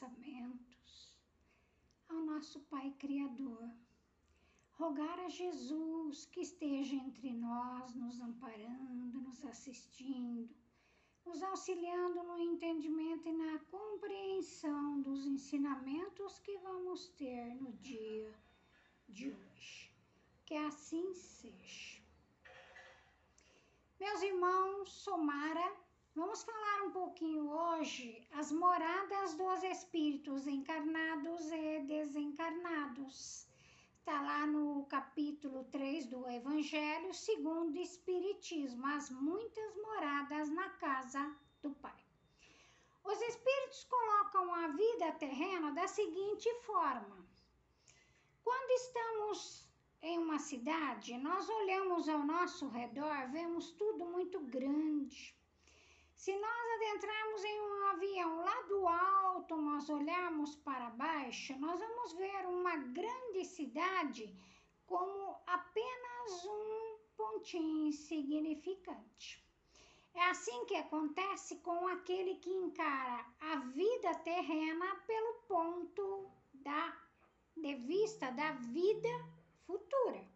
pensamentos ao nosso Pai Criador. Rogar a Jesus que esteja entre nós, nos amparando, nos assistindo, nos auxiliando no entendimento e na compreensão dos ensinamentos que vamos ter no dia de hoje. Que assim seja. Meus irmãos, sou Mara. Vamos falar um pouquinho hoje as moradas dos espíritos encarnados e desencarnados. Está lá no capítulo 3 do Evangelho segundo o Espiritismo, as muitas moradas na casa do Pai. Os espíritos colocam a vida terrena da seguinte forma. Quando estamos em uma cidade, nós olhamos ao nosso redor, vemos tudo muito grande. Se nós adentrarmos em um avião lá do alto, nós olharmos para baixo, nós vamos ver uma grande cidade como apenas um pontinho insignificante. É assim que acontece com aquele que encara a vida terrena pelo ponto de vista da vida futura.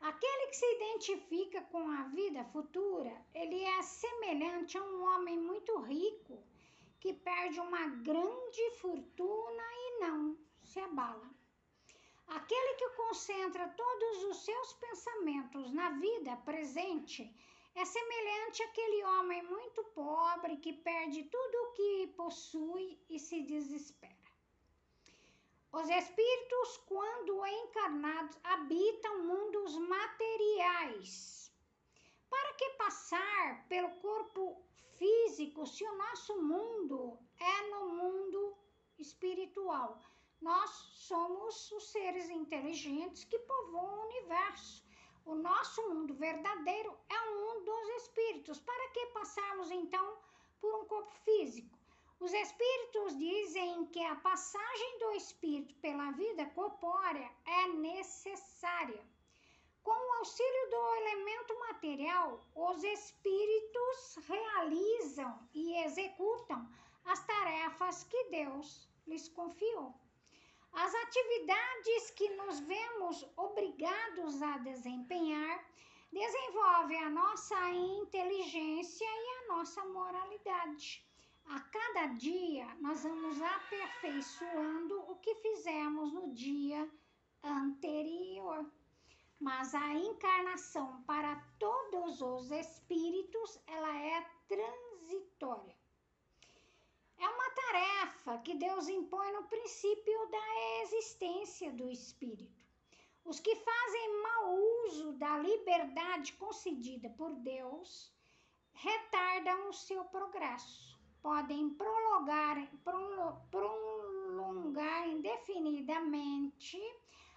Aquele que se identifica com a vida futura, ele é semelhante a um homem muito rico que perde uma grande fortuna e não se abala. Aquele que concentra todos os seus pensamentos na vida presente é semelhante àquele homem muito pobre que perde tudo o que possui e se desespera. Os espíritos, quando encarnados, habitam mundos materiais. Para que passar pelo corpo físico se o nosso mundo é no mundo espiritual? Nós somos os seres inteligentes que povoam o universo. O nosso mundo verdadeiro é o mundo dos espíritos. Para que passarmos então por um corpo físico? Os espíritos dizem que a passagem do espírito pela vida corpórea é necessária. Com o auxílio do elemento material, os espíritos realizam e executam as tarefas que Deus lhes confiou. As atividades que nos vemos obrigados a desempenhar desenvolvem a nossa inteligência e a nossa moralidade. A cada dia, nós vamos aperfeiçoando o que fizemos no dia anterior. Mas a encarnação para todos os espíritos, ela é transitória. É uma tarefa que Deus impõe no princípio da existência do espírito. Os que fazem mau uso da liberdade concedida por Deus retardam o seu progresso. Podem prolongar indefinidamente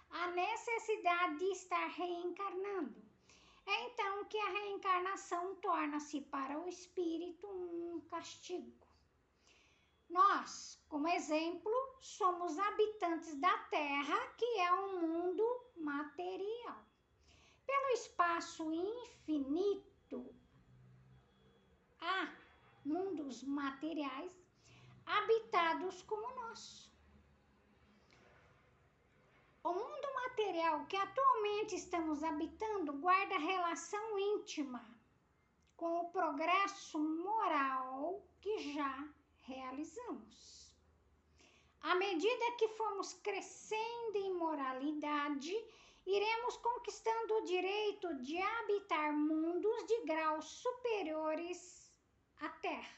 a necessidade de estar reencarnando. É então que a reencarnação torna-se para o espírito um castigo. Nós, como exemplo, somos habitantes da Terra, que é um mundo material. Pelo espaço infinito, há mundos materiais habitados como o nosso. O mundo material que atualmente estamos habitando guarda relação íntima com o progresso moral que já realizamos. À medida que formos crescendo em moralidade, iremos conquistando o direito de habitar mundos de graus superiores à Terra.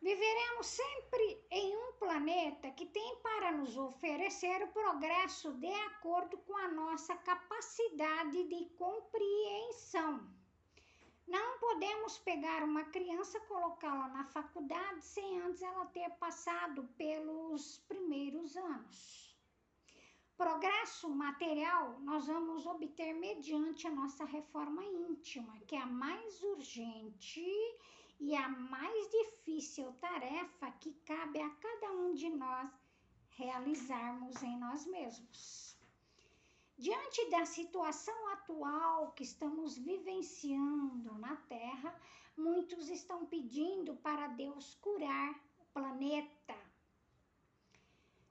Viveremos sempre em um planeta que tem para nos oferecer o progresso de acordo com a nossa capacidade de compreensão. Não podemos pegar uma criança e colocá-la na faculdade sem antes ela ter passado pelos primeiros anos. Progresso material nós vamos obter mediante a nossa reforma íntima, que é a mais urgente e a mais difícil tarefa que cabe a cada um de nós realizarmos em nós mesmos. Diante da situação atual que estamos vivenciando na Terra, muitos estão pedindo para Deus curar o planeta.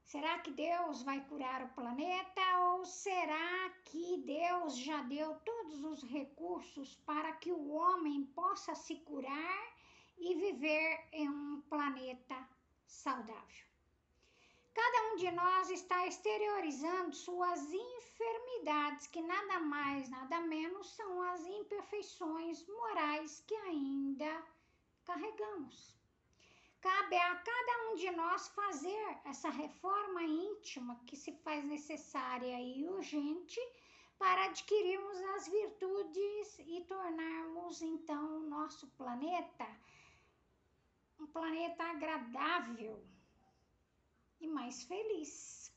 Será que Deus vai curar o planeta ou será que Deus já deu todos os recursos para que o homem possa se curar e viver em um planeta saudável? Cada um de nós está exteriorizando suas enfermidades, que nada mais, nada menos são as imperfeições morais que ainda carregamos. Cabe a cada um de nós fazer essa reforma íntima que se faz necessária e urgente para adquirirmos as virtudes e tornarmos então o nosso planeta um planeta agradável e mais feliz.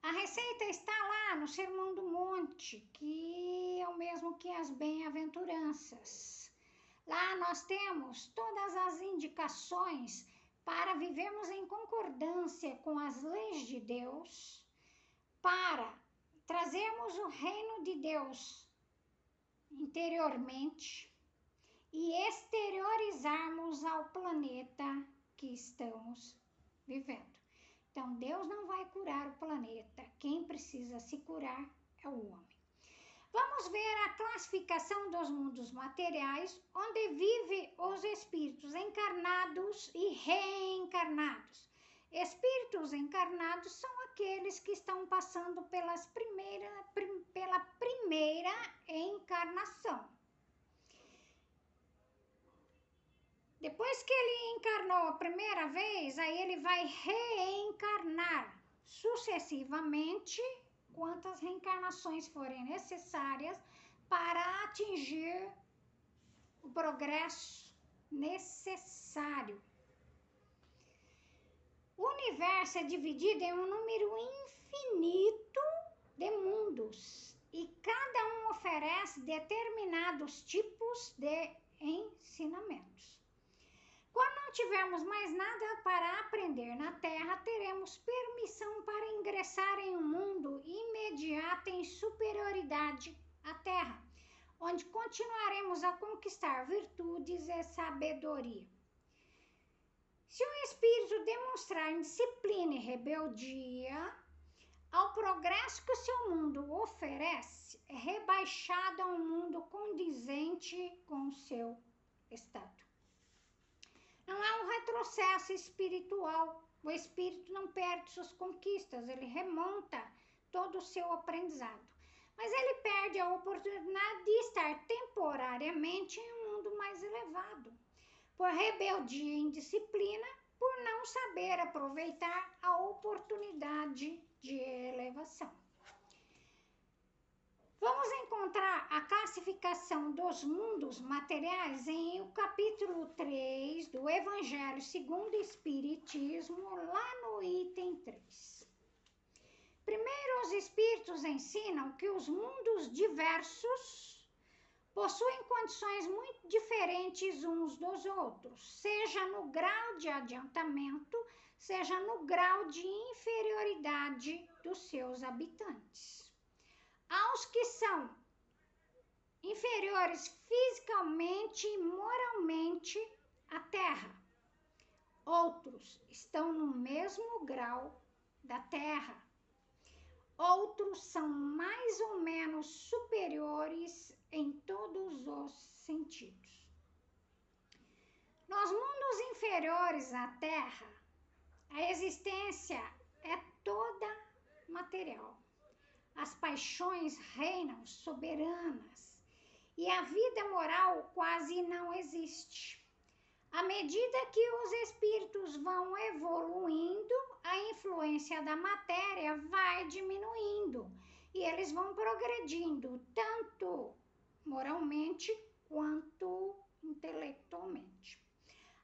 A receita está lá no Sermão do Monte, que é o mesmo que as bem-aventuranças. Lá nós temos todas as indicações para vivermos em concordância com as leis de Deus, para trazermos o reino de Deus interiormente e exteriorizarmos ao planeta que estamos vivendo. Então, Deus não vai curar o planeta. Quem precisa se curar é o homem. Vamos ver a classificação dos mundos materiais, onde vivem os espíritos encarnados e reencarnados. Espíritos encarnados são aqueles que estão passando pela primeira encarnação. Depois que ele encarnou a primeira vez, aí ele vai reencarnar sucessivamente, quantas reencarnações forem necessárias para atingir o progresso necessário. O universo é dividido em um número infinito de mundos e cada um oferece determinados tipos de ensinamentos. Quando não tivermos mais nada para aprender na Terra, teremos permissão para ingressar em um mundo imediato em superioridade à Terra, onde continuaremos a conquistar virtudes e sabedoria. Se o espírito demonstrar indisciplina e rebeldia ao progresso que o seu mundo oferece, é rebaixado a um mundo condizente com o seu estado. Não é um retrocesso espiritual. O espírito não perde suas conquistas, ele remonta todo o seu aprendizado. Mas ele perde a oportunidade de estar temporariamente em um mundo mais elevado, por rebeldia e indisciplina, por não saber aproveitar a oportunidade de elevação. Vamos encontrar a classificação dos mundos materiais em o capítulo 3 do Evangelho segundo o Espiritismo, lá no item 3. Primeiro, os espíritos ensinam que os mundos diversos possuem condições muito diferentes uns dos outros, seja no grau de adiantamento, seja no grau de inferioridade dos seus habitantes. Aos que são inferiores fisicamente e moralmente à Terra, outros estão no mesmo grau da Terra. Outros são mais ou menos superiores em todos os sentidos. Nos mundos inferiores à Terra, a existência é toda material. As paixões reinam soberanas e a vida moral quase não existe. À medida que os espíritos vão evoluindo, a influência da matéria vai diminuindo e eles vão progredindo tanto moralmente quanto intelectualmente.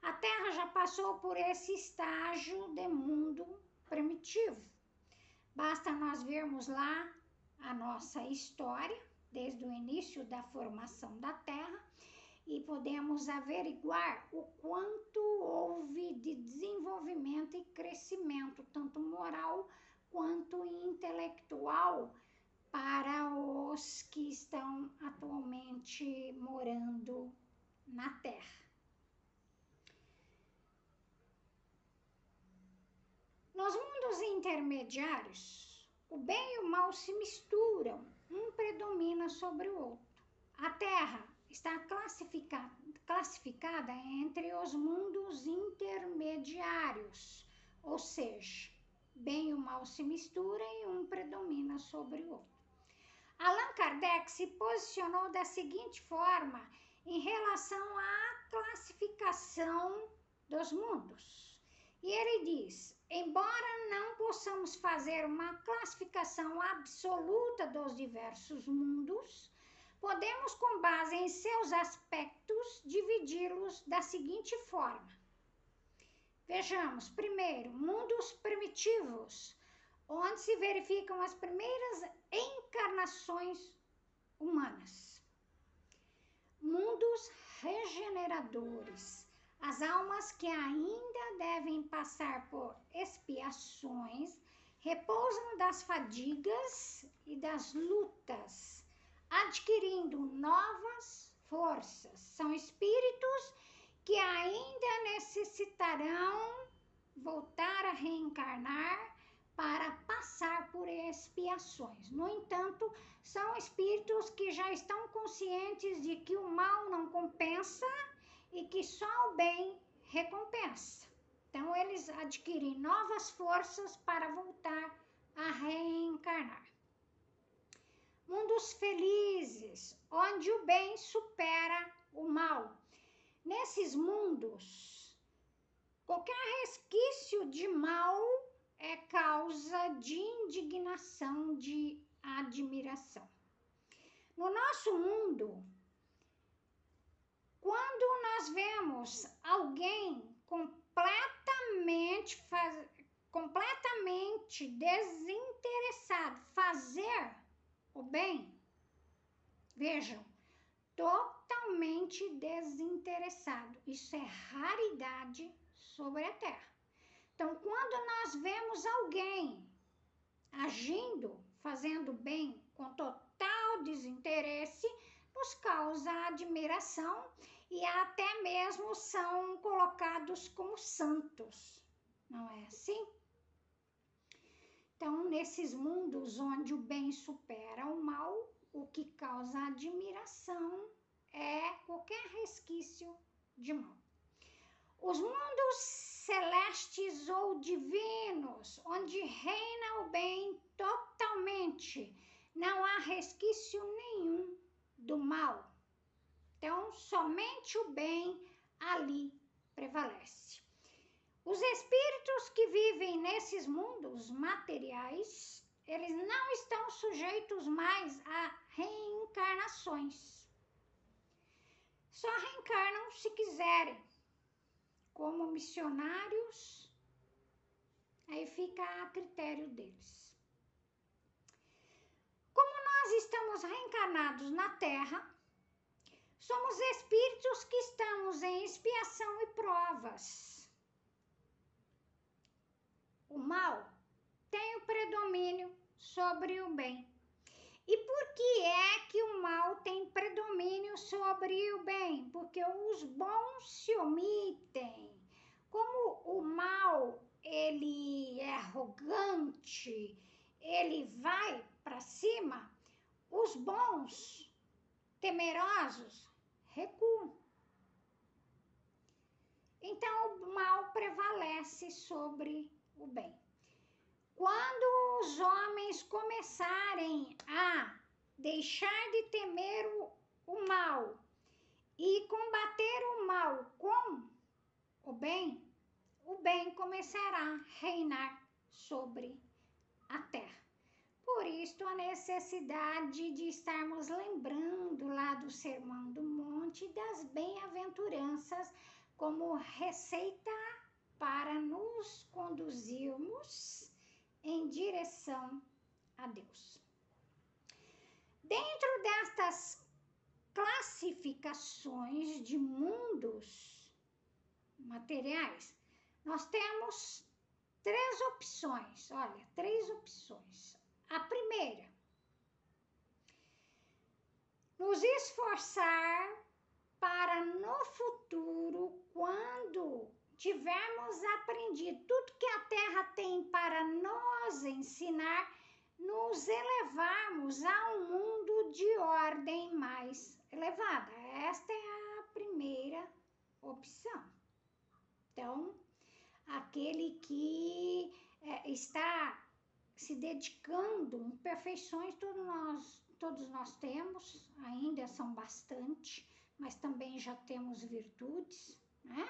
A Terra já passou por esse estágio de mundo primitivo. Basta nós vermos lá a nossa história, desde o início da formação da Terra, e podemos averiguar o quanto houve de desenvolvimento e crescimento, tanto moral quanto intelectual, para os que estão atualmente morando na Terra. Nos mundos intermediários, o bem e o mal se misturam, um predomina sobre o outro. A Terra está classificada entre os mundos intermediários, ou seja, bem e o mal se misturam e um predomina sobre o outro. Allan Kardec se posicionou da seguinte forma em relação à classificação dos mundos. E ele diz: embora não possamos fazer uma classificação absoluta dos diversos mundos, podemos, com base em seus aspectos, dividi-los da seguinte forma. Vejamos, primeiro, mundos primitivos, onde se verificam as primeiras encarnações humanas. Mundos regeneradores, as almas que ainda devem passar por expiações, repousam das fadigas e das lutas, adquirindo novas forças. São espíritos que ainda necessitarão voltar a reencarnar para passar por expiações. No entanto, são espíritos que já estão conscientes de que o mal não compensa e que só o bem recompensa. Então, eles adquirem novas forças para voltar a reencarnar. Mundos felizes, onde o bem supera o mal. Nesses mundos, qualquer resquício de mal é causa de indignação, de admiração. No nosso mundo, quando nós vemos alguém completamente desinteressado fazer o bem, vejam, totalmente desinteressado. Isso é raridade sobre a Terra. Então, quando nós vemos alguém agindo, fazendo bem com total desinteresse, nos causa admiração e até mesmo são colocados como santos, não é assim? Então, nesses mundos onde o bem supera o mal, o que causa admiração é qualquer resquício de mal. Os mundos celestes ou divinos, onde reina o bem totalmente, não há resquício nenhum do mal. Então, somente o bem ali prevalece. Os espíritos que vivem nesses mundos materiais, eles não estão sujeitos mais a reencarnações. Só reencarnam se quiserem, como missionários, aí fica a critério deles. Como nós estamos reencarnados na Terra, somos espíritos que estamos em expiação e provas. O mal tem o predomínio sobre o bem. E por que é que o mal tem predomínio sobre o bem? Porque os bons se omitem. Como o mal, ele é arrogante, ele vai para cima, os bons, temerosos, recuam. Então, o mal prevalece sobre o bem. Quando os homens começarem a deixar de temer o mal e combater o mal com o bem começará a reinar sobre a terra. Por isso, a necessidade de estarmos lembrando lá do Sermão do Monte das bem-aventuranças como receita para nos conduzirmos em direção a Deus. Dentro destas classificações de mundos materiais, nós temos três opções. Olha, três opções. A primeira, nos esforçar para no futuro, quando tivermos aprendido tudo que a Terra tem para nos ensinar, nos elevarmos a um mundo de ordem mais elevada. Esta é a primeira opção. Então, aquele que está se dedicando em perfeições, todos nós temos, ainda são bastante, mas também já temos virtudes, né?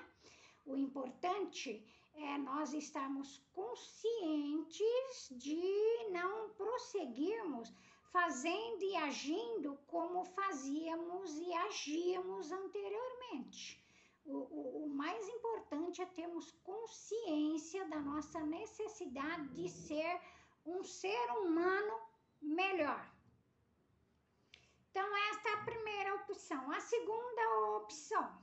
O importante é nós estarmos conscientes de não prosseguirmos fazendo e agindo como fazíamos e agíamos anteriormente. O mais importante é termos consciência da nossa necessidade de ser um ser humano melhor. Então, esta é a primeira opção. A segunda opção: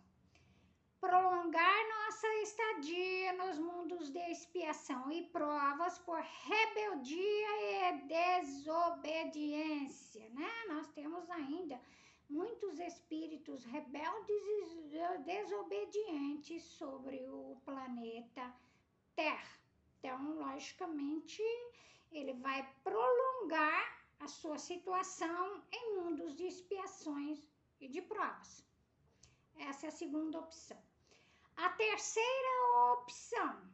prolongar nossa estadia nos mundos de expiação e provas por rebeldia e desobediência, né? Nós temos ainda muitos espíritos rebeldes e desobedientes sobre o planeta Terra. Então, logicamente, ele vai prolongar a sua situação em mundos de expiações e de provas. Essa é a segunda opção. A terceira opção: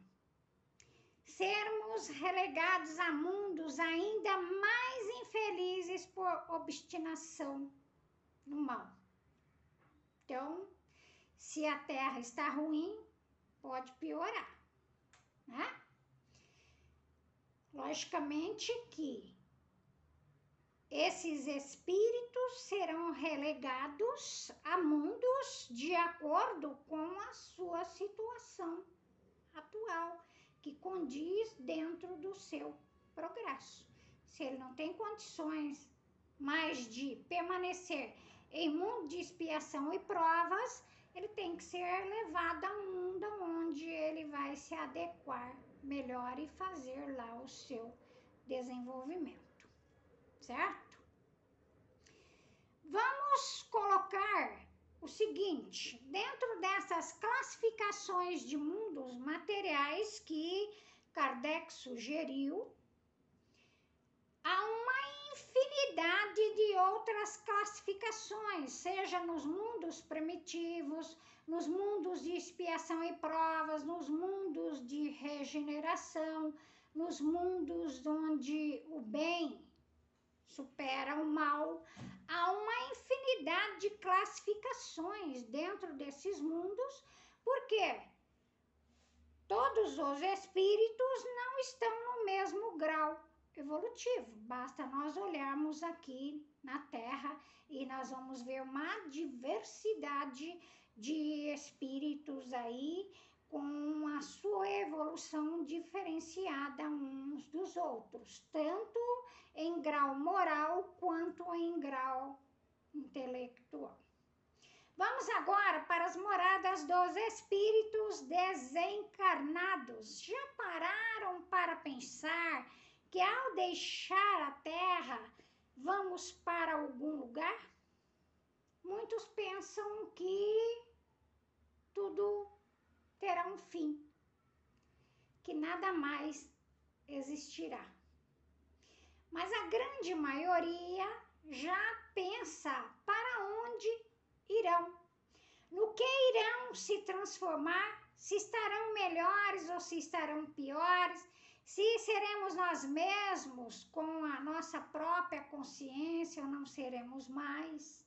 sermos relegados a mundos ainda mais infelizes por obstinação no mal. Então, se a Terra está ruim, pode piorar, né? Logicamente que esses espíritos serão relegados a mundos de acordo com a sua situação atual, que condiz dentro do seu progresso. Se ele não tem condições mais de permanecer em mundo de expiação e provas, ele tem que ser levado a um mundo onde ele vai se adequar melhor e fazer lá o seu desenvolvimento, certo? Vamos colocar o seguinte: dentro dessas classificações de mundos materiais que Kardec sugeriu, há uma infinidade de outras classificações, seja nos mundos primitivos, nos mundos de expiação e provas, nos mundos de regeneração, nos mundos onde o bem supera o mal. Há uma infinidade de classificações dentro desses mundos, porque todos os espíritos não estão no mesmo grau evolutivo. Basta nós olharmos aqui na Terra e nós vamos ver uma diversidade de espíritos aí com a sua evolução diferenciada uns dos outros, tanto em grau moral quanto em grau intelectual. Vamos agora para as moradas dos espíritos desencarnados. Já pararam para pensar que ao deixar a Terra, vamos para algum lugar? Muitos pensam que tudo terá um fim, que nada mais existirá. Mas a grande maioria já pensa para onde irão, no que irão se transformar, se estarão melhores ou se estarão piores, se seremos nós mesmos com a nossa própria consciência ou não seremos mais.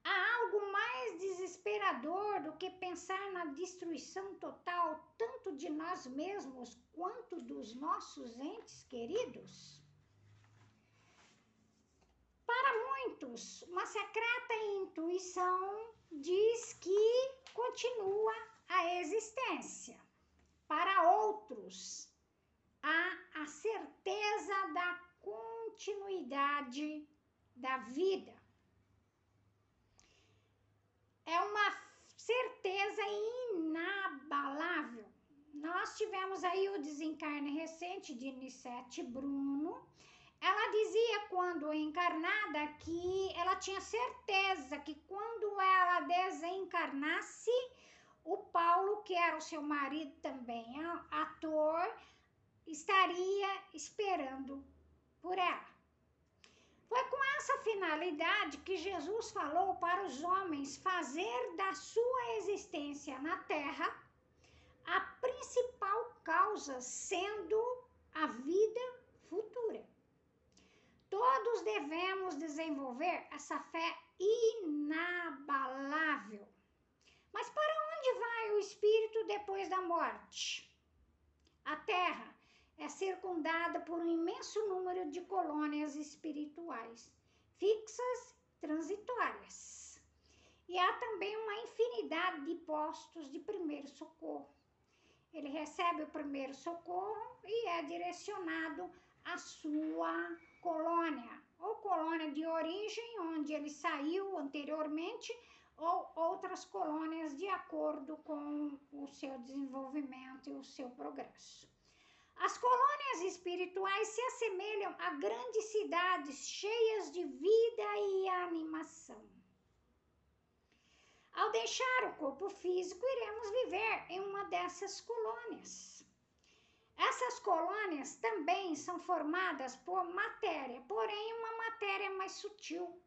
Há algo mais desesperador do que pensar na destruição total, tanto de nós mesmos quanto dos nossos entes queridos? Para muitos, uma secreta intuição diz que continua a existência. Para outros, há a certeza da continuidade da vida. É uma certeza inabalável. Nós tivemos aí o desencarne recente de Nicete Bruno. Ela dizia quando encarnada, que ela tinha certeza que quando ela desencarnasse, o Paulo, que era o seu marido também, ator, estaria esperando por ela. Foi com essa finalidade que Jesus falou para os homens fazer da sua existência na Terra a principal causa sendo a vida futura. Todos devemos desenvolver essa fé inabalável. Mas para onde vai o espírito depois da morte? A Terra é circundada por um imenso número de colônias espirituais, fixas, transitórias. E há também uma infinidade de postos de primeiro socorro. Ele recebe o primeiro socorro e é direcionado à sua colônia, ou colônia de origem, onde ele saiu anteriormente, ou outras colônias de acordo com o seu desenvolvimento e o seu progresso. As colônias espirituais se assemelham a grandes cidades cheias de vida e animação. Ao deixar o corpo físico, iremos viver em uma dessas colônias. Essas colônias também são formadas por matéria, porém uma matéria mais sutil,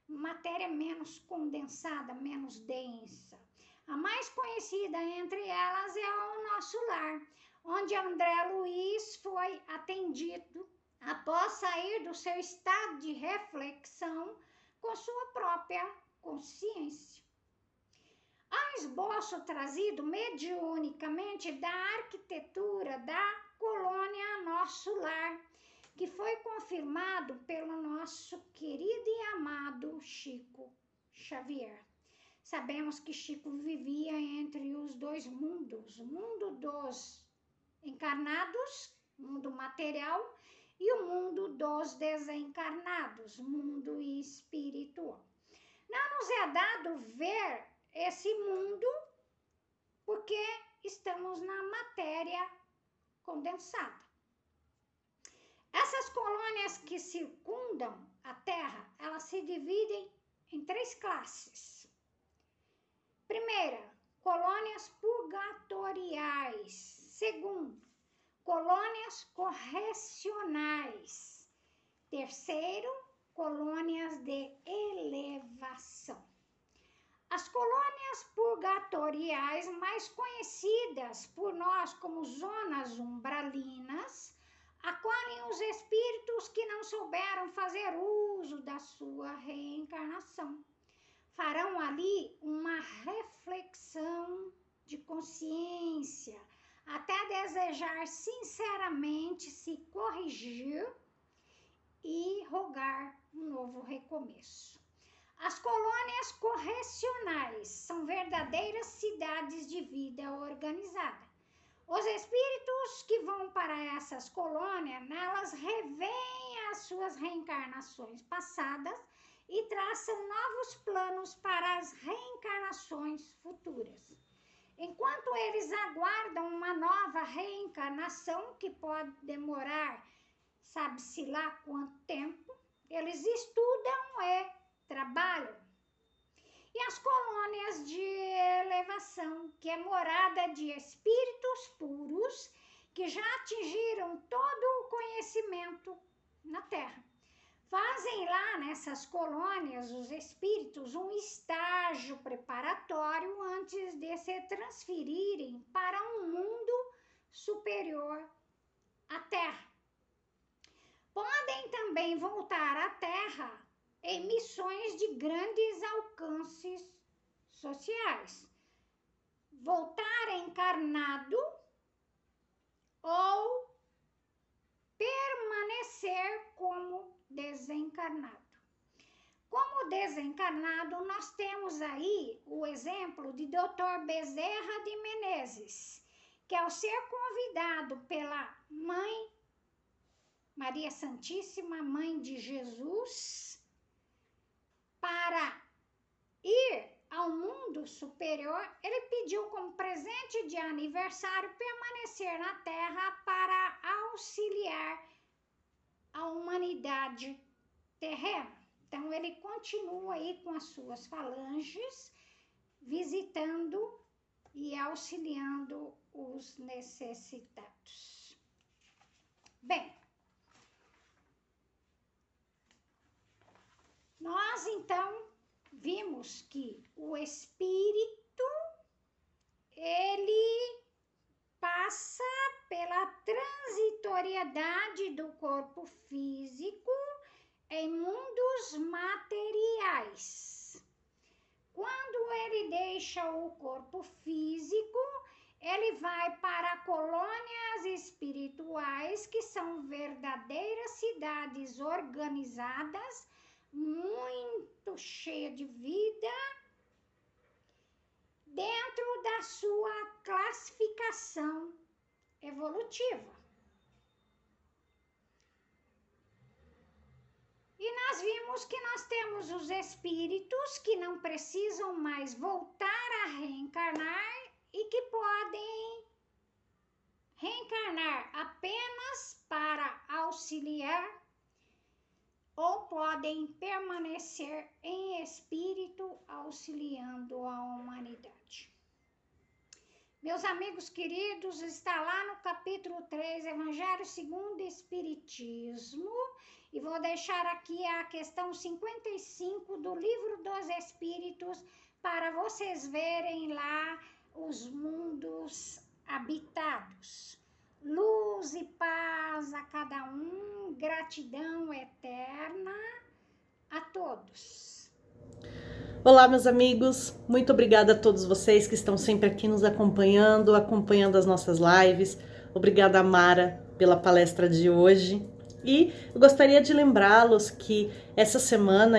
matéria menos condensada, menos densa. A mais conhecida entre elas é o nosso lar, onde André Luiz foi atendido após sair do seu estado de reflexão com sua própria consciência. Há um esboço trazido mediunicamente da arquitetura da colônia Nosso Lar, que foi confirmado pelo nosso querido e amado Chico Xavier. Sabemos que Chico vivia entre os dois mundos, o mundo dos encarnados, mundo material, e o mundo dos desencarnados, mundo espiritual. Não nos é dado ver esse mundo porque estamos na matéria condensada. Essas colônias que circundam a Terra, elas se dividem em 3 classes. Primeira, colônias purgatoriais. Segundo, colônias correcionais. Terceiro, colônias de elevação. As colônias purgatoriais, mais conhecidas por nós como zonas umbralinas, acolhem os espíritos que não souberam fazer uso da sua reencarnação. Farão ali uma reflexão de consciência, até desejar sinceramente se corrigir e rogar um novo recomeço. As colônias correcionais são verdadeiras cidades de vida organizada. Os espíritos que vão para essas colônias, nelas revêem as suas reencarnações passadas e traçam novos planos para as reencarnações futuras. Enquanto eles aguardam uma nova reencarnação, que pode demorar, sabe-se lá quanto tempo, eles estudam e trabalham. E as colônias de elevação, que é morada de espíritos puros que já atingiram todo o conhecimento na Terra. Fazem lá nessas colônias os espíritos um estágio preparatório antes de se transferirem para um mundo superior à Terra. Podem também voltar à Terra em missões de grandes alcances sociais. Voltar encarnado ou permanecer como desencarnado. Como desencarnado, nós temos aí o exemplo de Dr. Bezerra de Menezes, que ao ser convidado pela Mãe Maria Santíssima, Mãe de Jesus, para ir ao mundo superior, ele pediu como presente de aniversário permanecer na Terra para auxiliar a humanidade terreno. Então ele continua aí com as suas falanges, visitando e auxiliando os necessitados. Bem, nós então vimos que o espírito, ele passa pela transitoriedade do corpo físico em mundos materiais. Quando ele deixa o corpo físico, ele vai para colônias espirituais, que são verdadeiras cidades organizadas, muito cheias de vida, dentro da sua classificação evolutiva. E nós vimos que nós temos os espíritos que não precisam mais voltar a reencarnar e que podem reencarnar apenas para auxiliar ou podem permanecer em espírito auxiliando a humanidade. Meus amigos queridos, está lá no capítulo 3, Evangelho segundo o Espiritismo, e vou deixar aqui a questão 55 do Livro dos Espíritos para vocês verem lá os mundos habitados. Luz e paz a cada um, gratidão eterna a todos. Olá, meus amigos, muito obrigada a todos vocês que estão sempre aqui nos acompanhando as nossas lives. Obrigada, Mara, pela palestra de hoje. E eu gostaria de lembrá-los que essa semana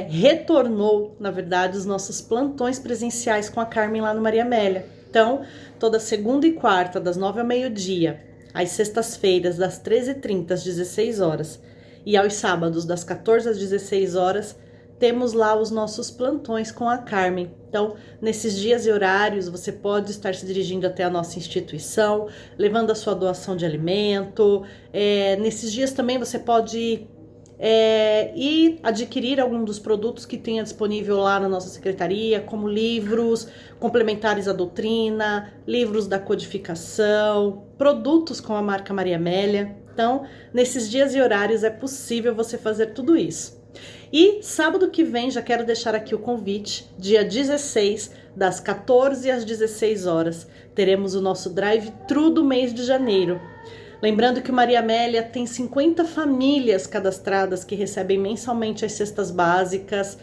retornou, na verdade, os nossos plantões presenciais com a Carmen lá no Maria Amélia. Então, toda segunda e quarta, das 9 ao meio-dia, às sextas-feiras, das 13h30 às 16 horas, e aos sábados, das 14 às 16 horas, temos lá os nossos plantões com a Carmen. Então, nesses dias e horários, você pode estar se dirigindo até a nossa instituição, levando a sua doação de alimento. Nesses dias também você pode ir adquirir algum dos produtos que tenha disponível lá na nossa secretaria, como livros complementares à doutrina, livros da codificação, produtos com a marca Maria Amélia. Então, nesses dias e horários é possível você fazer tudo isso. E sábado que vem, já quero deixar aqui o convite, dia 16, das 14 às 16 horas, teremos o nosso drive-thru do mês de janeiro. Lembrando que o Maria Amélia tem 50 famílias cadastradas que recebem mensalmente as cestas básicas,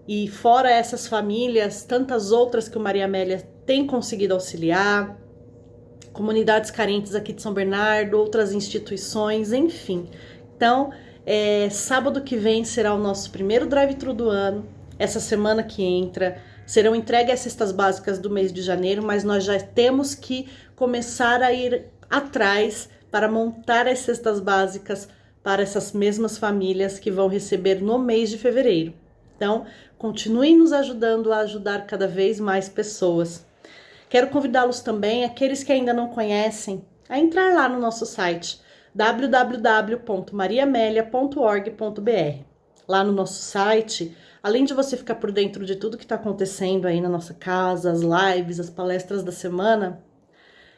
e fora essas famílias, tantas outras que o Maria Amélia tem conseguido auxiliar, comunidades carentes aqui de São Bernardo, outras instituições, enfim. Então, sábado que vem será o nosso primeiro drive-thru do ano. Essa semana que entra serão entregues as cestas básicas do mês de janeiro, mas nós já temos que começar a ir atrás para montar as cestas básicas para essas mesmas famílias que vão receber no mês de fevereiro. Então, continuem nos ajudando a ajudar cada vez mais pessoas. Quero convidá-los também, aqueles que ainda não conhecem, a entrar lá no nosso site www.mariamelia.org.br. Lá no nosso site, além de você ficar por dentro de tudo que está acontecendo aí na nossa casa, as lives, as palestras da semana,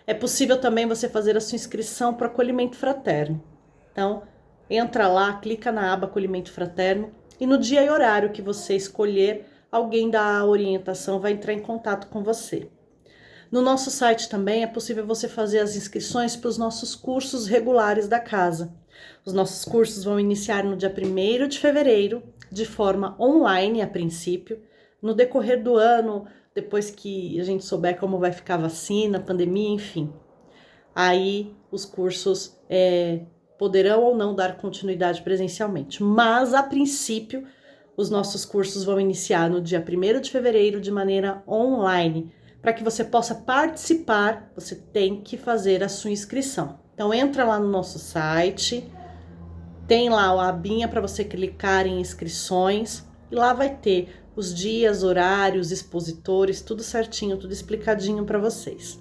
é possível também você fazer a sua inscrição para o acolhimento fraterno. Então, entra lá, clica na aba acolhimento fraterno e no dia e horário que você escolher, alguém da orientação vai entrar em contato com você. No nosso site também é possível você fazer as inscrições para os nossos cursos regulares da casa. Os nossos cursos vão iniciar no dia 1º de fevereiro, de forma online a princípio. No decorrer do ano, depois que a gente souber como vai ficar a vacina, a pandemia, enfim. Aí os cursos poderão ou não dar continuidade presencialmente. Mas, a princípio, os nossos cursos vão iniciar no dia 1º de fevereiro de maneira online. Para que você possa participar, você tem que fazer a sua inscrição. Então, entra lá no nosso site, tem lá a abinha para você clicar em inscrições, e lá vai ter os dias, horários, expositores, tudo certinho, tudo explicadinho para vocês.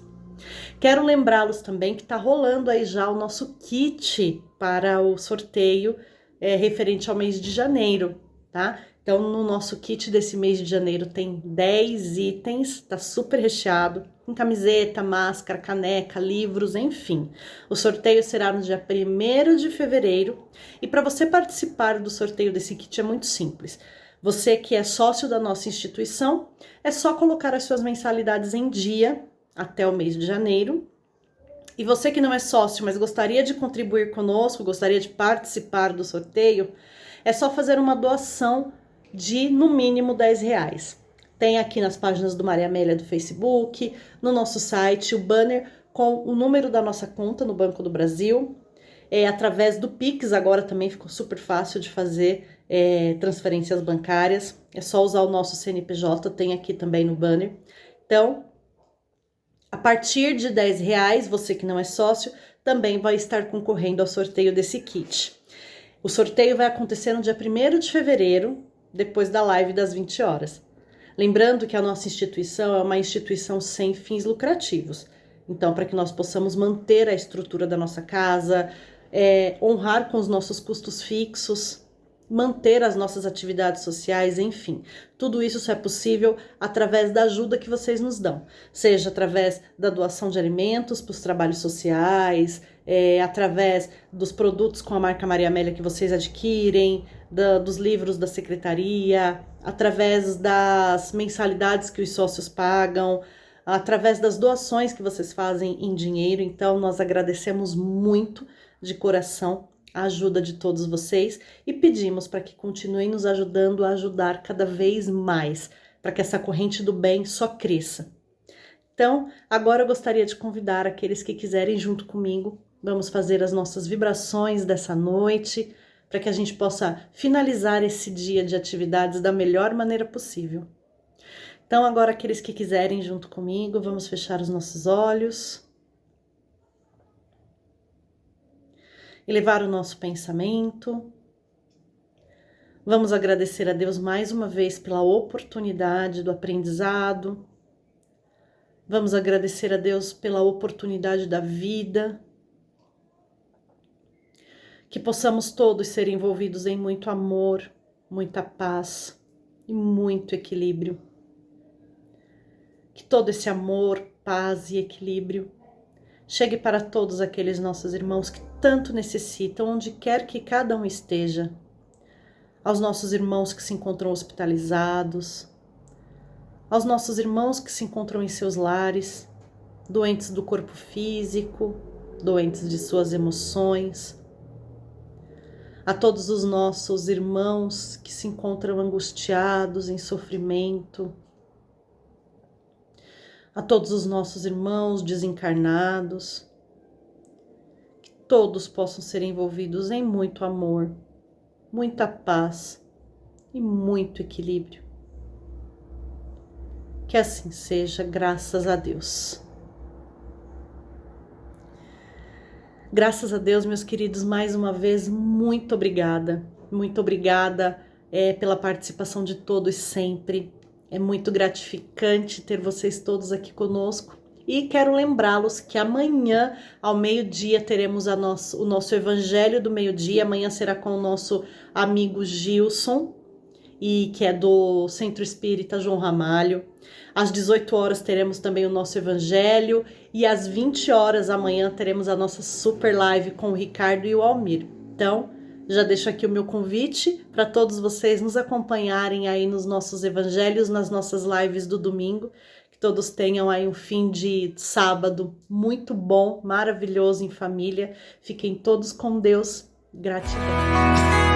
Quero lembrá-los também que está rolando aí já o nosso kit para o sorteio referente ao mês de janeiro, tá? Então, no nosso kit desse mês de janeiro tem 10 itens, tá super recheado, com camiseta, máscara, caneca, livros, enfim. O sorteio será no dia 1º de fevereiro e para você participar do sorteio desse kit é muito simples. Você que é sócio da nossa instituição, é só colocar as suas mensalidades em dia até o mês de janeiro. E você que não é sócio, mas gostaria de contribuir conosco, gostaria de participar do sorteio, é só fazer uma doação de no mínimo R$10. Tem aqui nas páginas do Maria Amélia do Facebook, no nosso site, o banner com o número da nossa conta no Banco do Brasil. Através do Pix, agora também ficou super fácil de fazer transferências bancárias. É só usar o nosso CNPJ, tem aqui também no banner. Então, a partir de R$10, você que não é sócio, também vai estar concorrendo ao sorteio desse kit. O sorteio vai acontecer no dia 1º de fevereiro, depois da live das 20 horas. Lembrando que a nossa instituição é uma instituição sem fins lucrativos. Então, para que nós possamos manter a estrutura da nossa casa, honrar com os nossos custos fixos, manter as nossas atividades sociais, enfim. Tudo isso só é possível através da ajuda que vocês nos dão. Seja através da doação de alimentos para os trabalhos sociais, através dos produtos com a marca Maria Amélia que vocês adquirem, dos livros da secretaria, através das mensalidades que os sócios pagam, através das doações que vocês fazem em dinheiro. Então, nós agradecemos muito de coração a ajuda de todos vocês e pedimos para que continuem nos ajudando a ajudar cada vez mais, para que essa corrente do bem só cresça. Então, agora eu gostaria de convidar aqueles que quiserem junto comigo, vamos fazer as nossas vibrações dessa noite, para que a gente possa finalizar esse dia de atividades da melhor maneira possível. Então, agora aqueles que quiserem junto comigo, vamos fechar os nossos olhos elevar o nosso pensamento. Vamos agradecer a Deus mais uma vez pela oportunidade do aprendizado. Vamos agradecer a Deus pela oportunidade da vida. Que possamos todos ser envolvidos em muito amor, muita paz e muito equilíbrio. Que todo esse amor, paz e equilíbrio chegue para todos aqueles nossos irmãos que tanto necessitam, onde quer que cada um esteja. Aos nossos irmãos que se encontram hospitalizados, aos nossos irmãos que se encontram em seus lares, doentes do corpo físico, doentes de suas emoções, a todos os nossos irmãos que se encontram angustiados, em sofrimento, a todos os nossos irmãos desencarnados, que todos possam ser envolvidos em muito amor, muita paz e muito equilíbrio. Que assim seja, graças a Deus. Graças a Deus, meus queridos, mais uma vez, muito obrigada. Muito obrigada pela participação de todos sempre. É muito gratificante ter vocês todos aqui conosco. E quero lembrá-los que amanhã, ao meio-dia, teremos o nosso Evangelho do Meio-Dia. Amanhã será com o nosso amigo Gilson, que é do Centro Espírita João Ramalho. Às 18 horas teremos também o nosso Evangelho. E às 20 horas amanhã teremos a nossa super live com o Ricardo e o Almir. Então, já deixo aqui o meu convite para todos vocês nos acompanharem aí nos nossos evangelhos, nas nossas lives do domingo. Que todos tenham aí um fim de sábado muito bom, maravilhoso em família. Fiquem todos com Deus. Gratidão.